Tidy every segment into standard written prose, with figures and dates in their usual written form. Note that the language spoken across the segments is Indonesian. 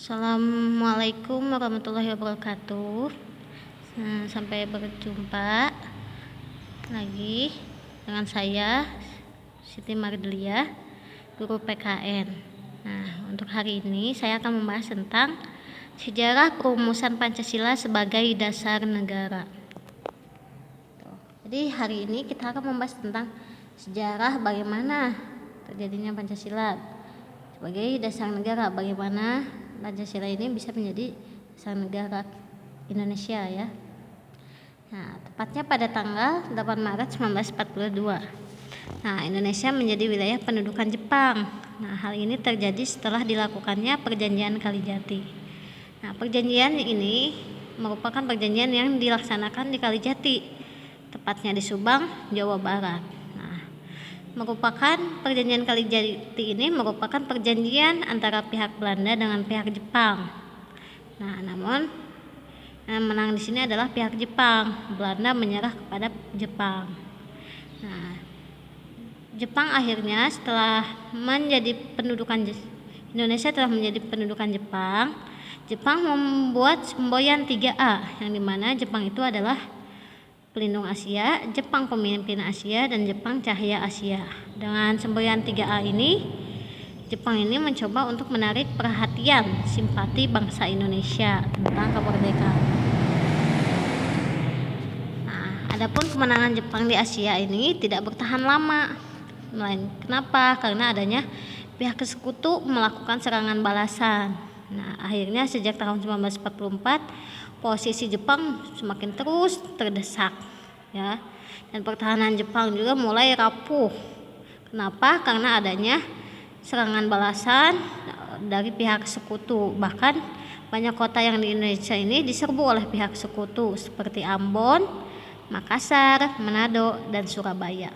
Assalamualaikum warahmatullahi wabarakatuh. Sampai berjumpa lagi dengan saya Siti Mardelia, guru PKN. Untuk hari ini saya akan membahas tentang sejarah perumusan Pancasila sebagai dasar negara. Jadi hari ini kita akan membahas tentang sejarah bagaimana terjadinya Pancasila sebagai dasar negara, bagaimana Pancasila ini bisa menjadi dasar negara Indonesia ya. Tepatnya pada tanggal 8 Maret 1942. Indonesia menjadi wilayah pendudukan Jepang. Hal ini terjadi setelah dilakukannya Perjanjian Kalijati. Perjanjian ini merupakan perjanjian yang dilaksanakan di Kalijati, tepatnya di Subang, Jawa Barat. Perjanjian Kalijati ini merupakan perjanjian antara pihak Belanda dengan pihak Jepang. Namun yang menang di sini adalah pihak Jepang. Belanda menyerah kepada Jepang. Jepang akhirnya setelah menjadi pendudukan Indonesia telah menjadi pendudukan Jepang. Jepang membuat semboyan 3A, yang dimana Jepang itu adalah Pelindung Asia, Jepang Pemimpin Asia, dan Jepang Cahaya Asia. Dengan semboyan 3A ini, Jepang ini mencoba untuk menarik perhatian simpati bangsa Indonesia tentang kemerdekaan. Adapun kemenangan Jepang di Asia ini tidak bertahan lama. Kenapa? Karena adanya pihak sekutu melakukan serangan balasan. Akhirnya sejak tahun 1944 posisi Jepang semakin terus terdesak ya, dan pertahanan Jepang juga mulai rapuh. Kenapa? Karena adanya serangan balasan dari pihak sekutu. Bahkan banyak kota yang di Indonesia ini diserbu oleh pihak sekutu seperti Ambon, Makassar, Manado, dan Surabaya.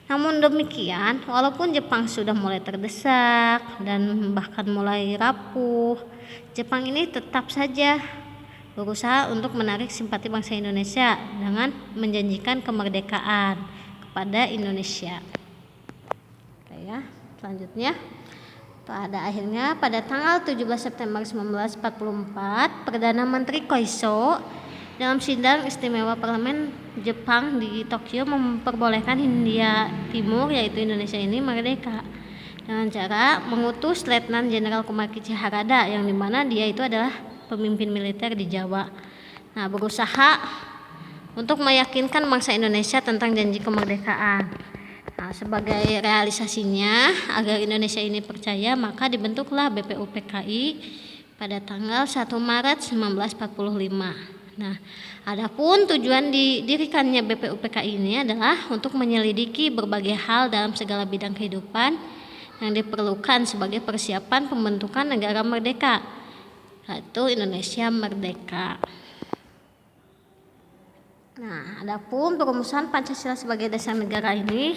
Namun demikian, walaupun Jepang sudah mulai terdesak dan bahkan mulai rapuh, Jepang ini tetap saja berusaha untuk menarik simpati bangsa Indonesia dengan menjanjikan kemerdekaan kepada Indonesia. Selanjutnya, pada tanggal 17 September 1944, Perdana Menteri Koiso dalam sidang istimewa Parlemen Jepang di Tokyo memperbolehkan Hindia Timur, yaitu Indonesia ini, merdeka dengan cara mengutus Letnan Jenderal Kumakichi Harada, yang dimana dia itu adalah pemimpin militer di Jawa. Berusaha untuk meyakinkan bangsa Indonesia tentang janji kemerdekaan. Sebagai realisasinya, agar Indonesia ini percaya, maka dibentuklah BPUPKI pada tanggal 1 Maret 1945. Adapun tujuan didirikannya BPUPKI ini adalah untuk menyelidiki berbagai hal dalam segala bidang kehidupan yang diperlukan sebagai persiapan pembentukan negara merdeka, yaitu Indonesia merdeka. Adapun perumusan Pancasila sebagai dasar negara ini,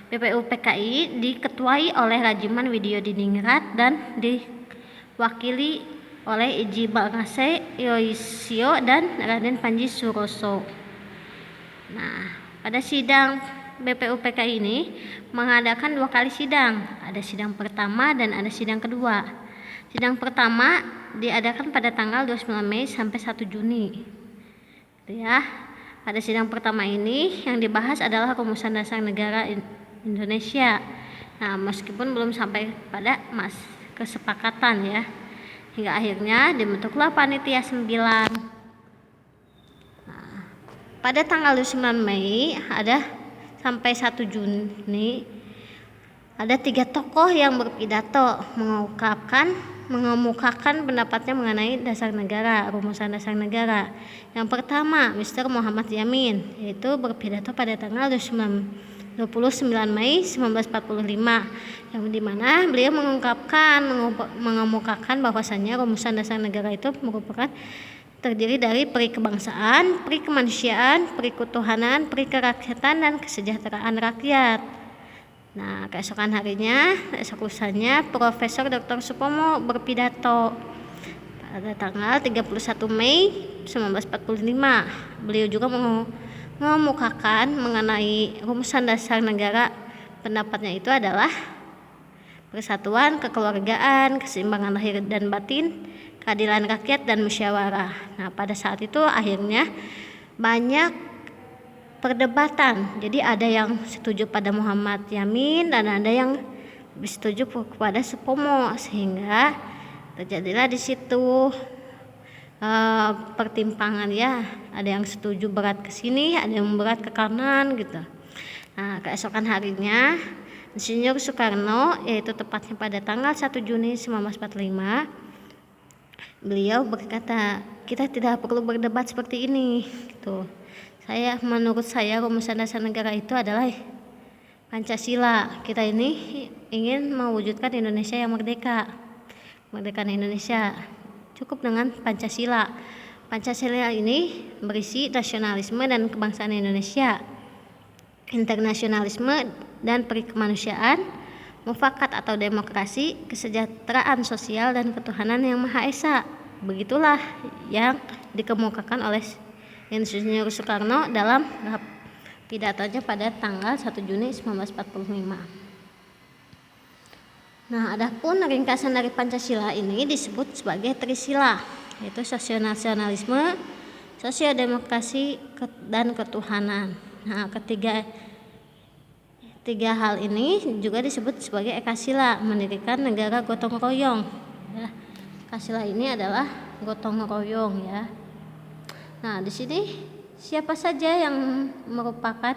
BPUPKI diketuai oleh Rajiman Widyodiningrat dan diwakili oleh Iji Bangase Yoisio dan Raden Panji Suroso. Pada sidang BPUPKI ini mengadakan 2 kali sidang. Ada sidang pertama dan ada sidang kedua. Sidang pertama diadakan pada tanggal 29 Mei sampai 1 Juni. Pada sidang pertama ini yang dibahas adalah rumusan dasar negara Indonesia. Meskipun belum sampai pada kesepakatan ya. Hingga akhirnya dibentuklah Panitia 9. Pada tanggal 29 Mei sampai 1 Juni ada 3 tokoh yang berpidato mengemukakan pendapatnya mengenai dasar negara, rumusan dasar negara. Yang pertama, Mr. Muhammad Yamin, yaitu berpidato pada tanggal 29 Mei 1945, yang dimana beliau mengemukakan bahwasannya rumusan dasar negara itu merupakan terdiri dari peri kebangsaan, peri kemanusiaan, peri ketuhanan, peri kerakyatan, dan kesejahteraan rakyat. Esok lusanya Profesor Dr. Supomo berpidato pada tanggal 31 Mei 1945. Beliau juga mengemukakan mengenai rumusan dasar negara. Pendapatnya itu adalah persatuan, kekeluargaan, keseimbangan lahir dan batin, keadilan rakyat, dan musyawarah. Nah, pada saat itu akhirnya banyak perdebatan. Jadi ada yang setuju pada Muhammad Yamin dan ada yang setuju kepada Supomo, sehingga terjadilah di situ pertimpangan ya. Ada yang setuju berat ke sini, ada yang berat ke kanan gitu. Nah, keesokan harinya Insinyur Soekarno, yaitu tepatnya pada tanggal 1 Juni 1945, beliau berkata, kita tidak perlu berdebat seperti ini gitu. Menurut saya rumusan dasar negara itu adalah Pancasila. Kita ini ingin mewujudkan Indonesia yang merdeka. Kemerdekaan Indonesia cukup dengan Pancasila. Pancasila ini berisi nasionalisme dan kebangsaan Indonesia, internasionalisme dan perikemanusiaan, mufakat atau demokrasi, kesejahteraan sosial, dan ketuhanan yang Maha Esa. Begitulah yang dikemukakan oleh Insinyur Soekarno dalam pidatonya pada tanggal 1 Juni 1945. Nah, adapun ringkasan dari Pancasila ini disebut sebagai Trisila, yaitu sosionasionalisme, sosiodemokrasi, dan ketuhanan. Nah, tiga hal ini juga disebut sebagai Ekasila, mendirikan negara gotong royong. Ya, Ekasila ini adalah gotong royong ya. Nah, di sini siapa saja yang merupakan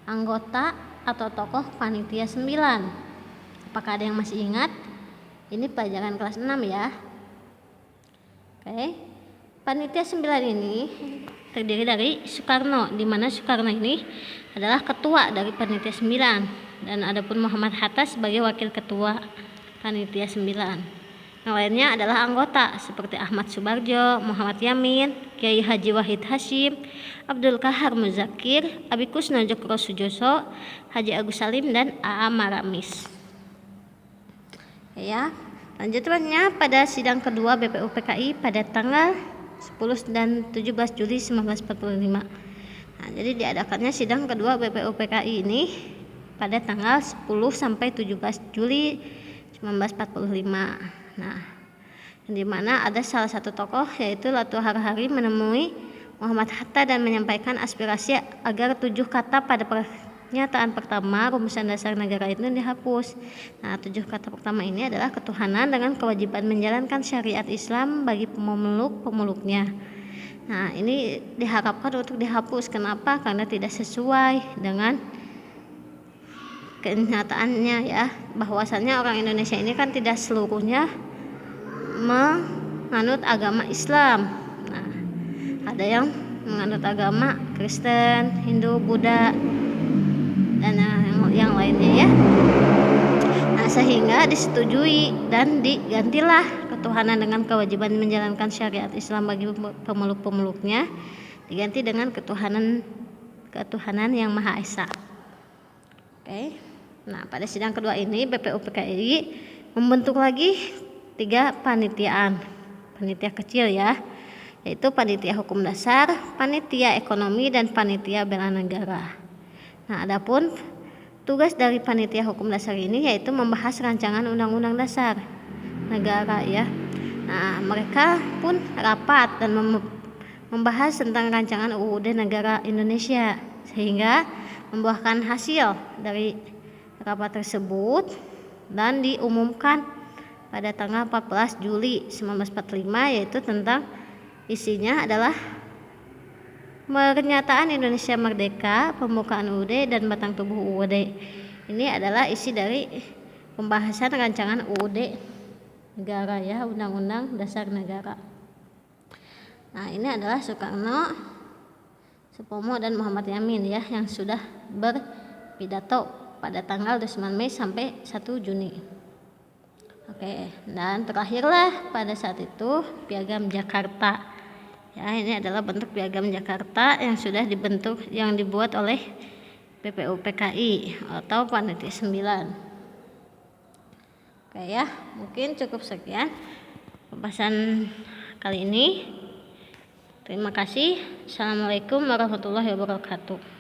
anggota atau tokoh Panitia 9? Apakah ada yang masih ingat? Ini pelajaran kelas 6 ya. Oke. Panitia 9 ini terdiri dari Soekarno, di mana Soekarno ini adalah ketua dari Panitia 9, dan adapun Muhammad Hatta sebagai wakil ketua Panitia 9. Yang lainnya adalah anggota seperti Ahmad Subarjo, Muhammad Yamin, Kiai Haji Wahid Hasyim, Abdul Kahar Muzakir, Abi Kusno Jokro Sujoso, Haji Agus Salim, dan A.A. Maramis. Ya, lanjutannya pada sidang kedua BPUPKI pada tanggal 10 dan 17 Juli 1945. Nah, jadi diadakannya sidang kedua BPUPKI ini pada tanggal 10 sampai 17 Juli 1945. Nah, di mana ada salah satu tokoh yaitu Latu Harhari menemui Muhammad Hatta dan menyampaikan aspirasi agar 7 kata pada pernyataan pertama rumusan dasar negara itu dihapus. Nah, 7 kata pertama ini adalah ketuhanan dengan kewajiban menjalankan syariat Islam bagi pemeluk-pemeluknya. Nah, ini diharapkan untuk dihapus. Kenapa? Karena tidak sesuai dengan kenyataannya ya, bahwasannya orang Indonesia ini kan tidak seluruhnya menganut agama Islam. Nah, ada yang menganut agama Kristen, Hindu, Buddha, dan yang lainnya ya. Nah, sehingga disetujui dan digantilah ketuhanan dengan kewajiban menjalankan syariat Islam bagi pemeluk-pemeluknya, diganti dengan ketuhanan yang Maha Esa. Oke. Nah, pada sidang kedua ini BPUPKI membentuk lagi 3 panitiaan, panitia kecil ya, yaitu panitia hukum dasar, panitia ekonomi, dan panitia bela negara. Nah, adapun tugas dari panitia hukum dasar ini yaitu membahas rancangan undang-undang dasar negara ya. Nah, mereka pun rapat dan membahas tentang rancangan UUD negara Indonesia, sehingga membuahkan hasil dari rapat tersebut dan diumumkan pada tanggal 14 Juli 1945, yaitu tentang isinya adalah pernyataan Indonesia Merdeka, pembukaan UUD, dan batang tubuh UUD. Ini adalah isi dari pembahasan rancangan UUD negara ya, Undang-Undang Dasar Negara. Nah, ini adalah Soekarno, Supomo, dan Muhammad Yamin ya, yang sudah berpidato pada tanggal 29 Mei sampai 1 Juni. Oke, dan terakhirlah pada saat itu Piagam Jakarta. Ya, ini adalah bentuk Piagam Jakarta yang sudah dibuat oleh BPUPKI atau Panitia 9. Oke ya, mungkin cukup sekian pembahasan kali ini. Terima kasih. Assalamualaikum warahmatullahi wabarakatuh.